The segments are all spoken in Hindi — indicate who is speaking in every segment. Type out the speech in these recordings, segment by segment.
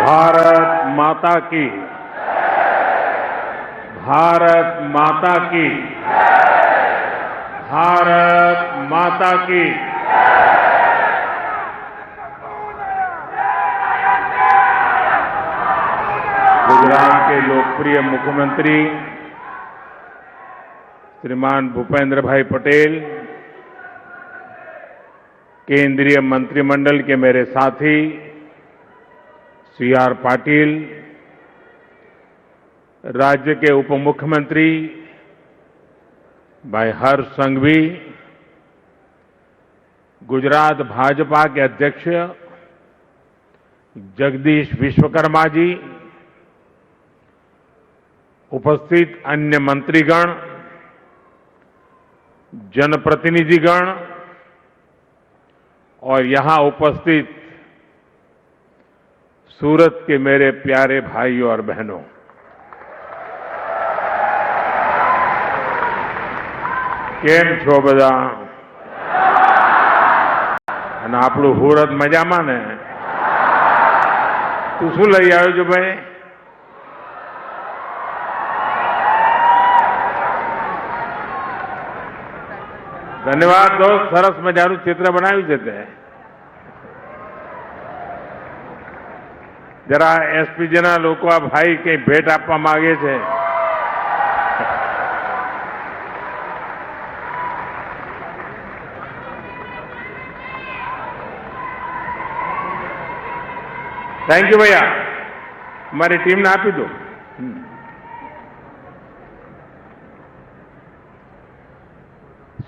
Speaker 1: भारत माता की, भारत माता की, भारत माता की। गुजरात के लोकप्रिय मुख्यमंत्री श्रीमान भूपेंद्र भाई पटेल, केंद्रीय मंत्रिमंडल के मेरे साथी CR पाटिल, राज्य के उप मुख्यमंत्री भाई हर्ष संघवी, गुजरात भाजपा के अध्यक्ष जगदीश विश्वकर्मा जी, उपस्थित अन्य मंत्रीगण, जनप्रतिनिधिगण और यहां उपस्थित सूरत के मेरे प्यारे भाइयों और बहनों, કેમ છો બધા? અને આપણું સુરત મજામાં ને? તું શું લઈ આવ્યો છો ભાઈ? ધન્યવાદ દોસ્ત, સરસ મજાનું ચિત્ર બનાવ્યું છે તે. જરા એસપીજીના લોકો આ ભાઈ કઈ ભેટ આપવા માંગે છે. थैंक यू भैया, हमारी टीम ने आपी दो.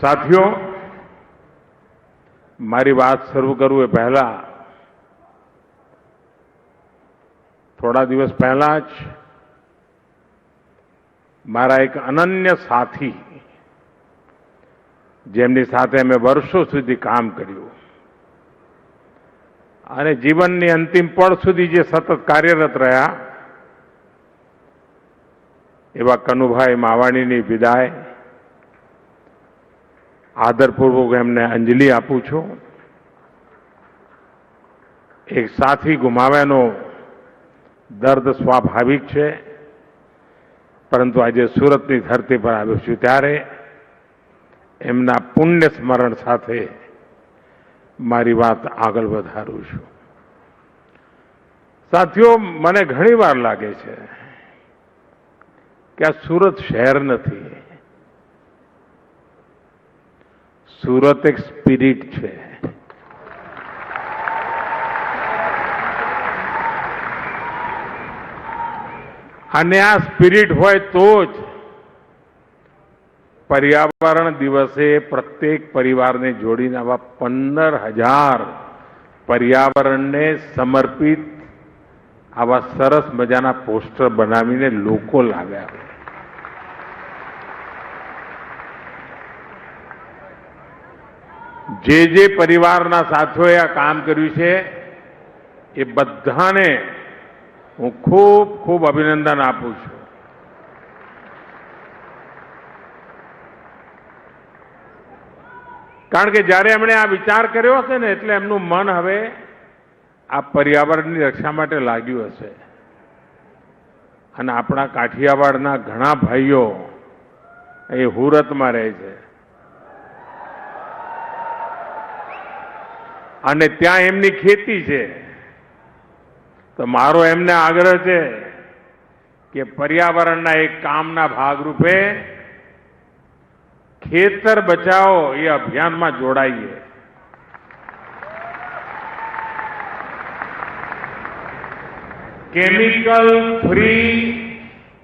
Speaker 1: साथियों, मारी बात शुरू करूं એ પહેલા થોડા દિવસ પહેલા જ મારા એક અનન્ય સાથી, જેમની સાથે અમે વર્ષો સુધી કામ કર્યું અને જીવનની અંતિમ પળ સુધી જે સતત કાર્યરત રહ્યા, એવા કનુભાઈ માવાણીની વિદાય આદરપૂર્વક એમને અંજલિ આપું છું. એક સાથી ગુમાવ્યાનો દર્દ સ્વાભાવિક છે, પરંતુ આજે સુરતની ધરતી પર આવ્યો છું ત્યારે એમના પુણ્ય સ્મરણ સાથે મારી વાત આગળ વધારું છું. સાથીઓ, મને ઘણીવાર લાગે છે કે આ સુરત શહેર નથી, સુરત એક સ્પિરિટ છે. અને આ સ્પિરિટ હોય તો જ પર્યાવરણ દિવસે પ્રત્યેક પરિવારને જોડીને આવા 15,000 પર્યાવરણને સમર્પિત આવા સરસ મજાના પોસ્ટર બનાવીને લોકો લાવ્યા. જે પરિવારના સાથીઓએ આ કામ કર્યું છે એ બધાને હું ખૂબ ખૂબ અભિનંદન આપું છું. કારણ કે જ્યારે એમણે આ વિચાર કર્યો હશે ને એટલે એમનું મન હવે આ પર્યાવરણની રક્ષા માટે લાગ્યું હશે. અને આપણા કાઠિયાવાડના ઘણા ભાઈઓ એ સુરતમાં રહે છે અને ત્યાં એમની ખેતી છે. તો મારો એમને આગ્રહ છે કે પર્યાવરણના એક કામના ભાગરૂપે ખેતર બચાવો એ અભિયાનમાં જોડાઈએ. કેમિકલ ફ્રી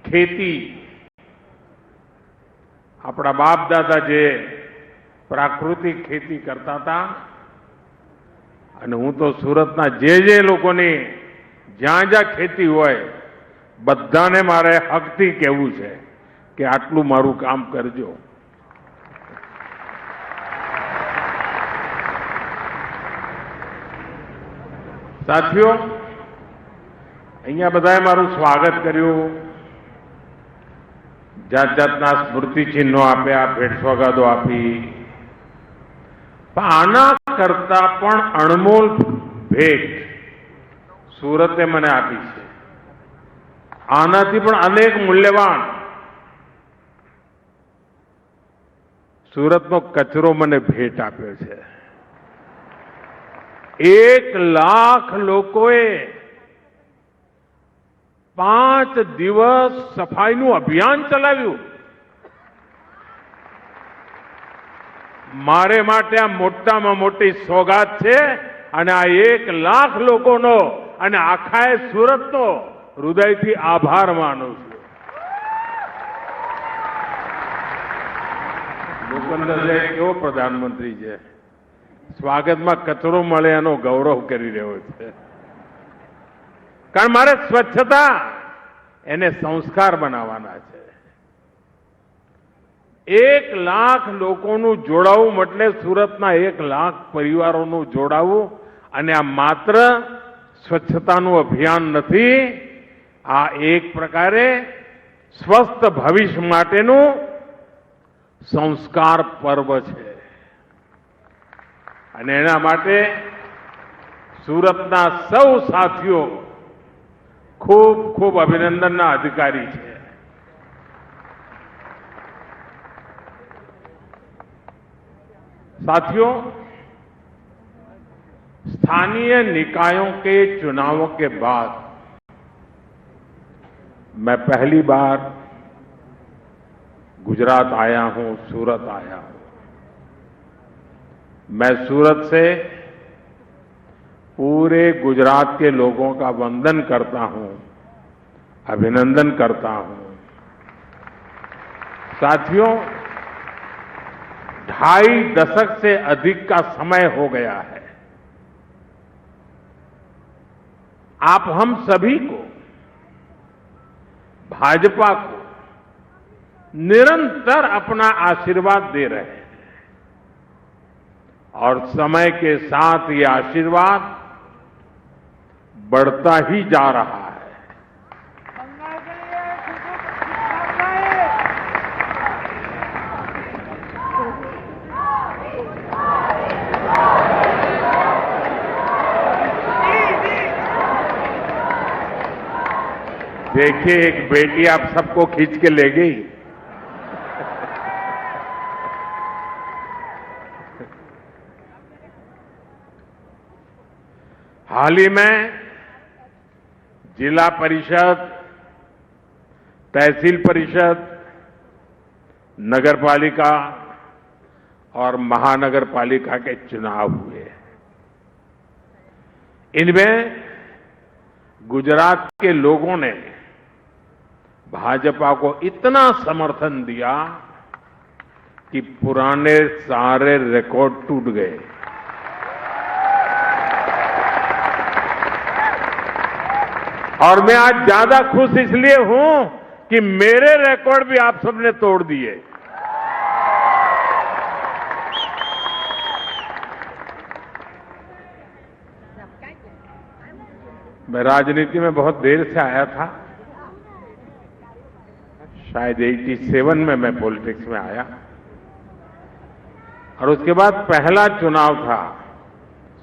Speaker 1: ખેતી, આપણા બાપ દાદા જે પ્રાકૃતિક ખેતી કરતા હતા, અને હું તો સુરતના જે લોકોની જ્યાં જ્યાં ખેતી હોય બધાને મારે હકથી કહેવું છે કે આટલું મારું કામ કરજો. સાથીઓ, અહીંયા બધાએ મારું સ્વાગત કર્યું, જાત જાતના સ્મૃતિ ચિહ્નો આપ્યા, ભેટ સોગાદો આપી. પણ આના કરતા પણ અણમોલ ભેટ સુરતે મને આપી છે. આનાથી પણ અનેક મૂલ્યવાન સુરતનો કચરો મને ભેટ આપ્યો છે. 1 લાખ લોકોએ 5 દિવસ સફાઈનું અભિયાન ચલાવ્યું. મારે માટે આ મોટામાં મોટી સોગાત છે અને આ 1 લાખ લોકોનો અને આખા સુરતનો હૃદયથી આભાર માનું છું. ભૂપેન્દ્ર કેવો પ્રધાનમંત્રી છે, સ્વાગતમાં કચરો મળે એનો ગૌરવ કરી રહ્યો છે. કારણ મારે સ્વચ્છતા એને સંસ્કાર બનાવવાના છે. 1 લાખ લોકોનું જોડાવું એટલે સુરતના 1 લાખ પરિવારોનું જોડાવું. અને આ માત્ર સ્વચ્છતાનું અભિયાન નથી, આ એક પ્રકારે સ્વસ્થ ભવિષ્ય માટેનું સંસ્કાર પર્વ છે. અને એના માટે સુરતના સૌ સાથીઓ ખૂબ ખૂબ અભિનંદનના અધિકારી છે. साथियों, स्थानीय निकायों के चुनावों के बाद मैं पहली बार गुजरात आया हूं, सूरत आया हूं. मैं सूरत से पूरे गुजरात के लोगों का वंदन करता हूं, अभिनंदन करता हूं. साथियों, 2.5 दशक से अधिक का समय हो गया है. आप हम सभी को, भाजपा को निरंतर अपना आशीर्वाद दे रहे हैं और समय के साथ ये आशीर्वाद बढ़ता ही जा रहा है. देखिए, एक बेटी आप सबको खींच के ले गई. हाल ही में जिला परिषद, तहसील परिषद, नगर पालिका और महानगर पालिका के चुनाव हुए. इनमें गुजरात के लोगों ने भाजपा को इतना समर्थन दिया कि पुराने सारे रिकॉर्ड टूट गए. और मैं आज ज्यादा खुश इसलिए हूं कि मेरे रिकॉर्ड भी आप सबने तोड़ दिए. मैं राजनीति में बहुत देर से आया था. शायद 87 में मैं पॉलिटिक्स में आया और उसके बाद पहला चुनाव था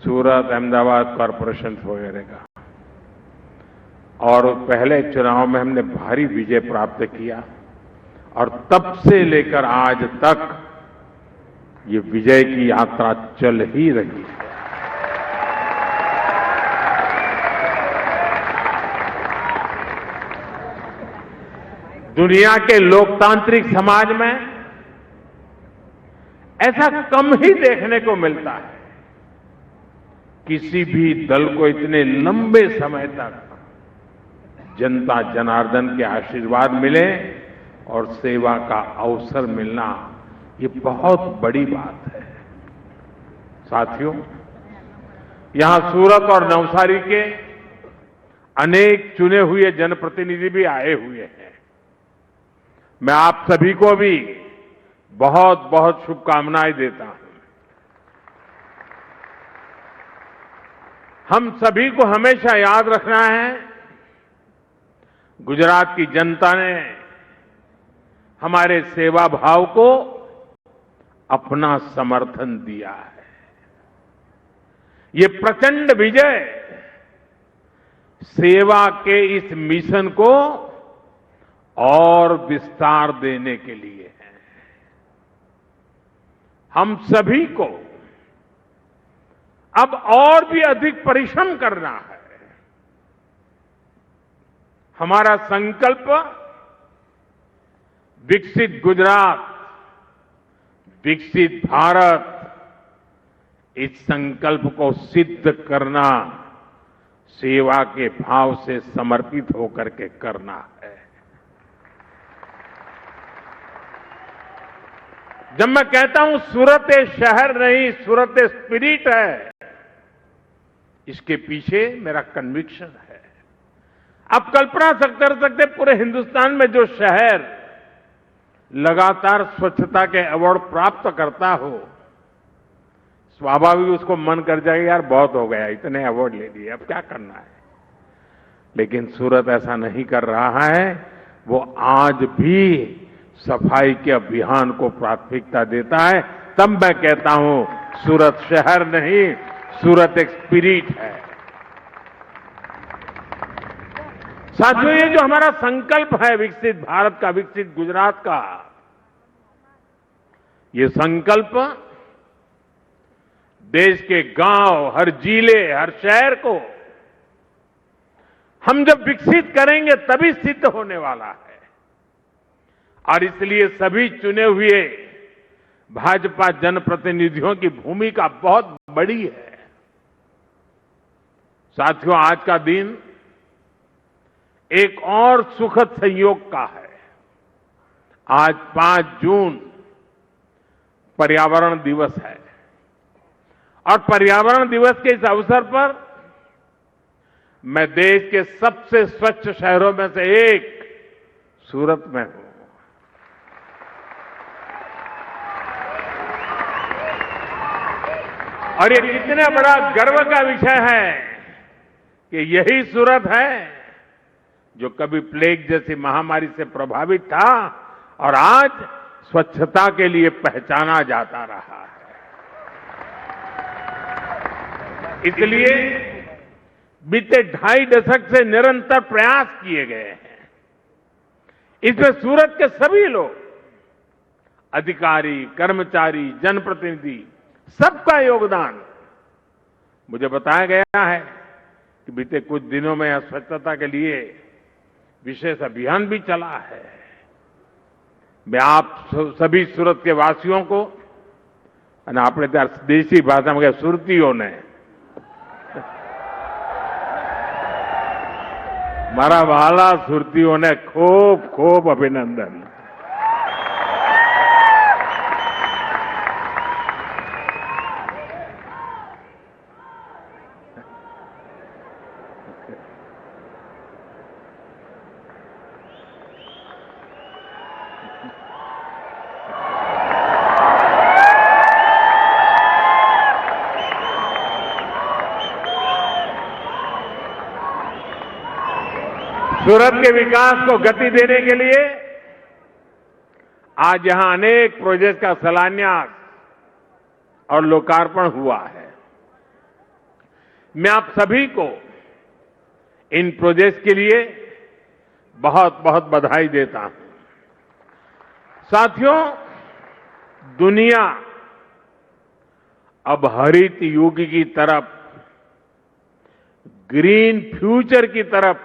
Speaker 1: सूरत, अहमदाबाद कॉरपोरेशन वगैरह का. और पहले चुनाव में हमने भारी विजय प्राप्त किया और तब से लेकर आज तक ये विजय की यात्रा चल ही रही है. दुनिया के लोकतांत्रिक समाज में ऐसा कम ही देखने को मिलता है. किसी भी दल को इतने लंबे समय तक जनता जनार्दन के आशीर्वाद मिले और सेवा का अवसर मिलना, ये बहुत बड़ी बात है. साथियों, यहां सूरत और नवसारी के अनेक चुने हुए जनप्रतिनिधि भी आए हुए हैं. मैं आप सभी को भी बहुत बहुत शुभकामनाएं देता हूं. हम सभी को हमेशा याद रखना है, गुजरात की जनता ने हमारे सेवा भाव को अपना समर्थन दिया है. ये प्रचंड विजय सेवा के इस मिशन को और विस्तार देने के लिए है। हम सभी को अब और भी अधिक परिश्रम करना है। हमारा संकल्प विकसित गुजरात, विकसित भारत, इस संकल्प को सिद्ध करना सेवा के भाव से समर्पित होकर के करना है। जब मैं कहता हूं सूरत एक शहर नहीं, सूरत एक स्पिरिट है, इसके पीछे मेरा कन्विक्शन है। आप कल्पना कर सकते पूरे हिंदुस्तान में जो शहर लगातार स्वच्छता के अवार्ड प्राप्त करता हो, स्वाभाविक उसको मन कर जाएगा यार बहुत हो गया, इतने अवार्ड ले लिए, अब क्या करना है। लेकिन सूरत ऐसा नहीं कर रहा है। वो आज भी सफाई के अभियान को प्राथमिकता देता है। तब मैं कहता हूं सूरत शहर नहीं, सूरत एक स्पिरिट है। साथियों, ये जो हमारा संकल्प है विकसित भारत का, विकसित गुजरात का, ये संकल्प देश के गांव, हर जिले, हर शहर को हम जब विकसित करेंगे तभी सिद्ध होने वाला है। और इसलिए सभी चुने हुए भाजपा जनप्रतिनिधियों की भूमिका बहुत बड़ी है। साथियों, आज का दिन एक और सुखद संयोग का है। आज 5 जून पर्यावरण दिवस है और पर्यावरण दिवस के इस अवसर पर मैं देश के सबसे स्वच्छ शहरों में से एक सूरत में हूं। और ये कितने बड़ा गर्व का विषय है कि यही सूरत है जो कभी प्लेग जैसी महामारी से प्रभावित था और आज स्वच्छता के लिए पहचाना जाता रहा है। इसलिए बीते 2.5 दशक से निरंतर प्रयास किए गए हैं। इसमें सूरत के सभी लोग, अधिकारी, कर्मचारी, जनप्रतिनिधि, सबका योगदान। मुझे बताया गया है कि बीते कुछ दिनों में स्वच्छता के लिए विशेष अभियान भी चला है। मैं आप सभी सूरत के वासियों को, अपने देसी भाषा में सुरतीयों ने, मारा वाला सुरतीयों ने खूब खूब अभिनंदन। सूरत के विकास को गति देने के लिए आज यहां अनेक प्रोजेक्ट का शिलान्यास और लोकार्पण हुआ है। मैं आप सभी को इन प्रोजेक्ट के लिए बहुत बहुत बधाई देता हूं। साथियों, दुनिया अब हरित युग की तरफ, ग्रीन फ्यूचर की तरफ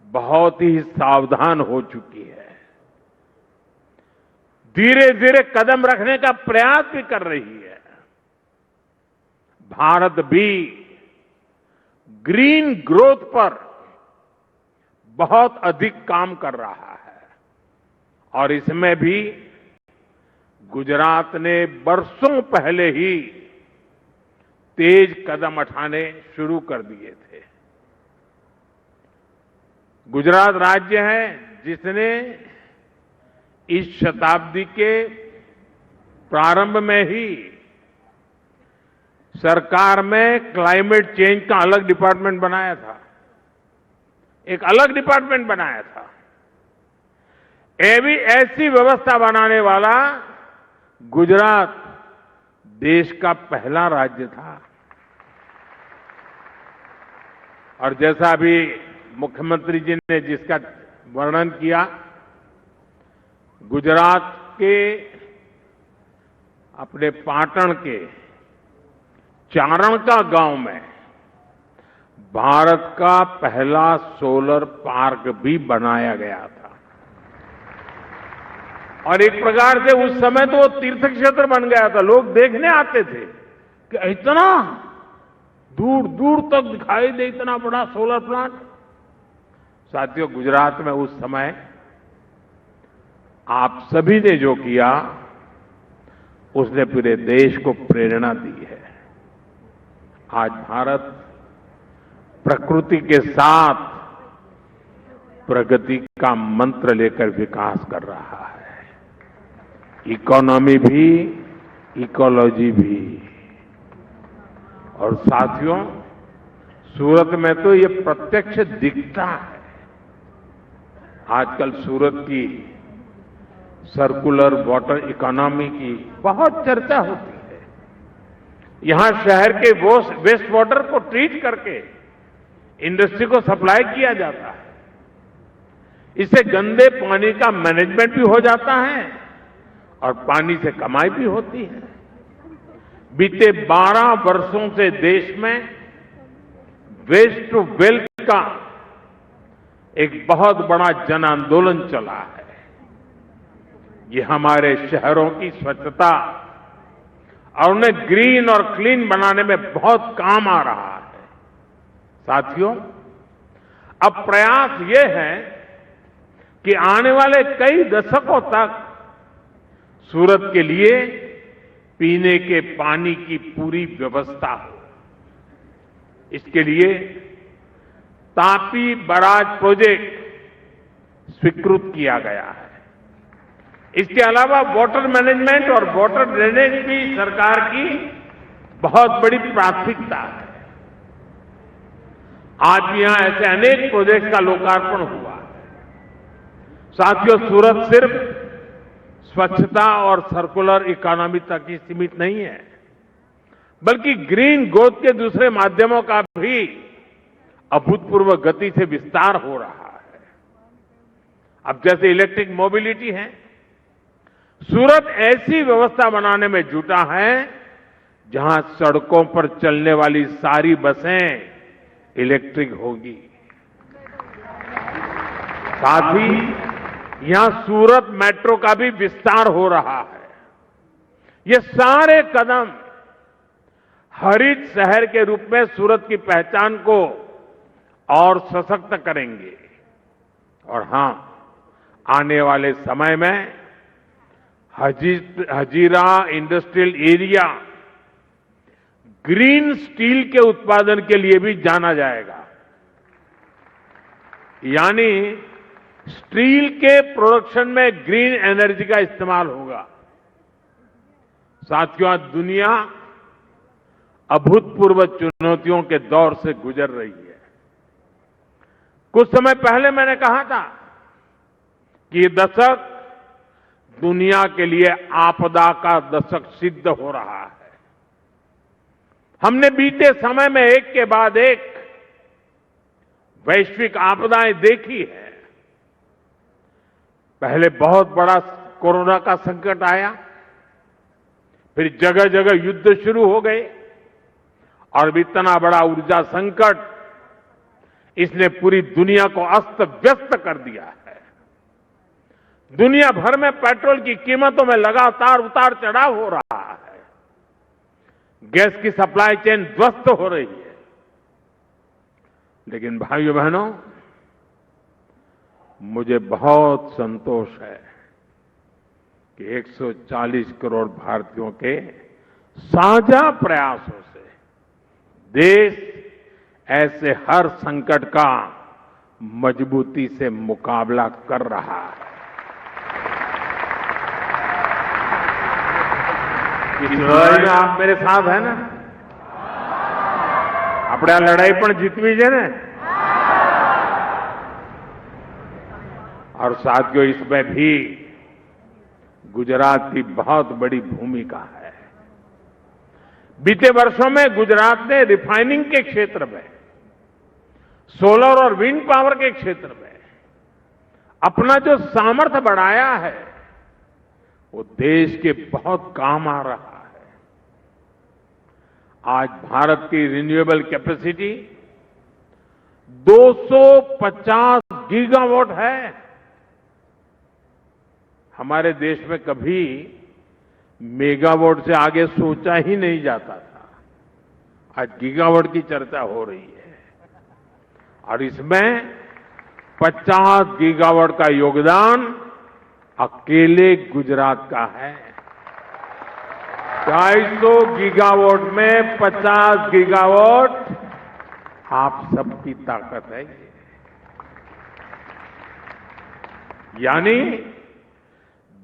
Speaker 1: बहुत ही सावधान हो चुकी है। धीरे धीरे कदम रखने का प्रयास भी कर रही है। भारत भी ग्रीन ग्रोथ पर बहुत अधिक काम कर रहा है और इसमें भी गुजरात ने बरसों पहले ही तेज कदम उठाने शुरू कर दिए थे। गुजरात राज्य है जिसने इस शताब्दी के प्रारंभ में ही सरकार में क्लाइमेट चेंज का अलग डिपार्टमेंट बनाया था, एक अलग डिपार्टमेंट बनाया था। ऐसी व्यवस्था बनाने वाला गुजरात देश का पहला राज्य था। और जैसा अभी मुख्यमंत्री जी ने जिसका वर्णन किया, गुजरात के अपने पाटण के चारण का गांव में भारत का पहला सोलर पार्क भी बनाया गया था। और एक प्रकार से उस समय तो वो तीर्थ क्षेत्र बन गया था, लोग देखने आते थे कि इतना दूर दूर तक दिखाई दे इतना बड़ा सोलर प्लांट। साथियों, गुजरात में उस समय आप सभी ने जो किया उसने पूरे देश को प्रेरणा दी है। आज भारत प्रकृति के साथ प्रगति का मंत्र लेकर विकास कर रहा है। इकोनॉमी भी, इकोलॉजी भी। और साथियों, सूरत में तो ये प्रत्यक्ष दिखता है। आजकल सूरत की सर्कुलर वाटर इकोनॉमी की बहुत चर्चा होती है। यहां शहर के वेस्ट वाटर को ट्रीट करके इंडस्ट्री को सप्लाई किया जाता है। इससे गंदे पानी का मैनेजमेंट भी हो जाता है और पानी से कमाई भी होती है। बीते 12 वर्षों से देश में वेस्ट टू वेल्थ का एक बहुत बड़ा जन आंदोलन चला है। ये हमारे शहरों की स्वच्छता और उन्हें ग्रीन और क्लीन बनाने में बहुत काम आ रहा है। साथियों, अब प्रयास ये है कि आने वाले कई दशकों तक सूरत के लिए पीने के पानी की पूरी व्यवस्था हो। इसके लिए तापी बराज प्रोजेक्ट स्वीकृत किया गया है। इसके अलावा वाटर मैनेजमेंट और वाटर ड्रेनेज भी सरकार की बहुत बड़ी प्राथमिकता है। आज भी यहां ऐसे अनेक प्रोजेक्ट का लोकार्पण हुआ है। साथियों, सूरत सिर्फ स्वच्छता और सर्कुलर इकोनॉमी तक ही सीमित नहीं है, बल्कि ग्रीन ग्रोथ के दूसरे माध्यमों का भी अभूतपूर्व गति से विस्तार हो रहा है। अब जैसे इलेक्ट्रिक मोबिलिटी है, सूरत ऐसी व्यवस्था बनाने में जुटा है जहां सड़कों पर चलने वाली सारी बसें इलेक्ट्रिक होगी। साथ ही यहां सूरत मेट्रो का भी विस्तार हो रहा है। ये सारे कदम हरित शहर के रूप में सूरत की पहचान को और सशक्त करेंगे। और हां, आने वाले समय में Hazira industrial area green steel के उत्पादन के लिए भी जाना जाएगा। यानी स्टील के प्रोडक्शन में ग्रीन एनर्जी का इस्तेमाल होगा। साथियों, आज दुनिया अभूतपूर्व चुनौतियों के दौर से गुजर रही है। कुछ समय पहले मैंने कहा था कि ये दशक दुनिया के लिए आपदा का दशक सिद्ध हो रहा है। हमने बीते समय में एक के बाद एक वैश्विक आपदाएं देखी है। पहले बहुत बड़ा कोरोना का संकट आया, फिर जगह जगह युद्ध शुरू हो गए, और इतना बड़ा ऊर्जा संकट, इसने पूरी दुनिया को अस्त व्यस्त कर दिया है। दुनिया भर में पेट्रोल की कीमतों में लगातार उतार चढ़ाव हो रहा है। गैस की सप्लाई चेन ध्वस्त हो रही है। लेकिन भाइयों बहनों, मुझे बहुत संतोष है कि 140 करोड़ भारतीयों के साझा प्रयासों से देश ऐसे हर संकट का मजबूती से मुकाबला कर रहा है। इस लड़ाई में आप मेरे साथ है ना? આપણે આ લડાઈ પણ જીતવી છે ને? और साथियों, इसमें भी गुजरात की बहुत बड़ी भूमिका है। बीते वर्षों में गुजरात ने रिफाइनिंग के क्षेत्र में सोलर और विंड पावर के क्षेत्र में अपना जो सामर्थ्य बढ़ाया है वो देश के बहुत काम आ रहा है। आज भारत की रिन्यूएबल कैपेसिटी 250 गीगावाट है। हमारे देश में कभी मेगावाट से आगे सोचा ही नहीं जाता था। आज गीगावाट की चर्चा हो रही है और इसमें 50 गीगावाट का योगदान अकेले गुजरात का है। 250 गीगावाट में 50 गीगावाट आप सबकी ताकत है ये। यानी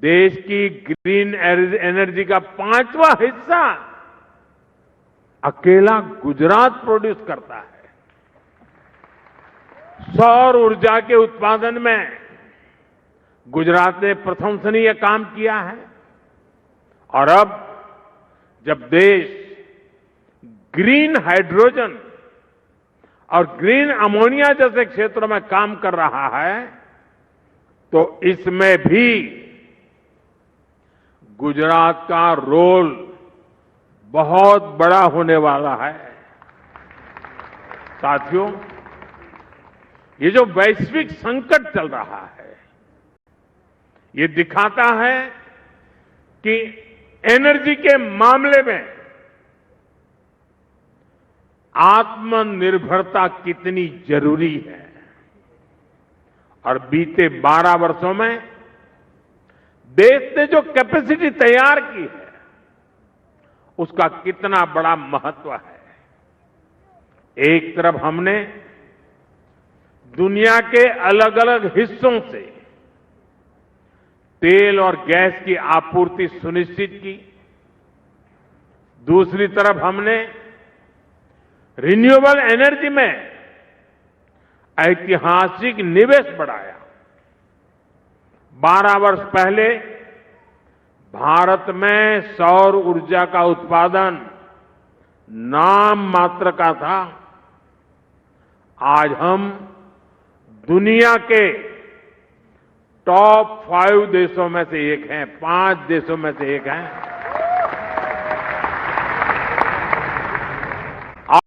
Speaker 1: देश की ग्रीन एनर्जी का 5वां हिस्सा अकेला गुजरात प्रोड्यूस करता है। सौर ऊर्जा के उत्पादन में गुजरात ने प्रशंसनीय काम किया है और अब जब देश ग्रीन हाइड्रोजन और ग्रीन अमोनिया जैसे क्षेत्रों में काम कर रहा है तो इसमें भी गुजरात का रोल बहुत बड़ा होने वाला है। साथियों, ये जो वैश्विक संकट चल रहा है ये दिखाता है कि एनर्जी के मामले में आत्मनिर्भरता कितनी जरूरी है और बीते 12 वर्षों में देश ने जो कैपेसिटी तैयार की है उसका कितना बड़ा महत्व है। एक तरफ हमने दुनिया के अलग अलग हिस्सों से तेल और गैस की आपूर्ति सुनिश्चित की, दूसरी तरफ हमने रिन्यूएबल एनर्जी में ऐतिहासिक निवेश बढ़ाया। 12 वर्ष पहले भारत में सौर ऊर्जा का उत्पादन नाम मात्र का था। आज हम दुनिया के टॉप 5 देशों में से एक हैं, 5 देशों में से एक हैं।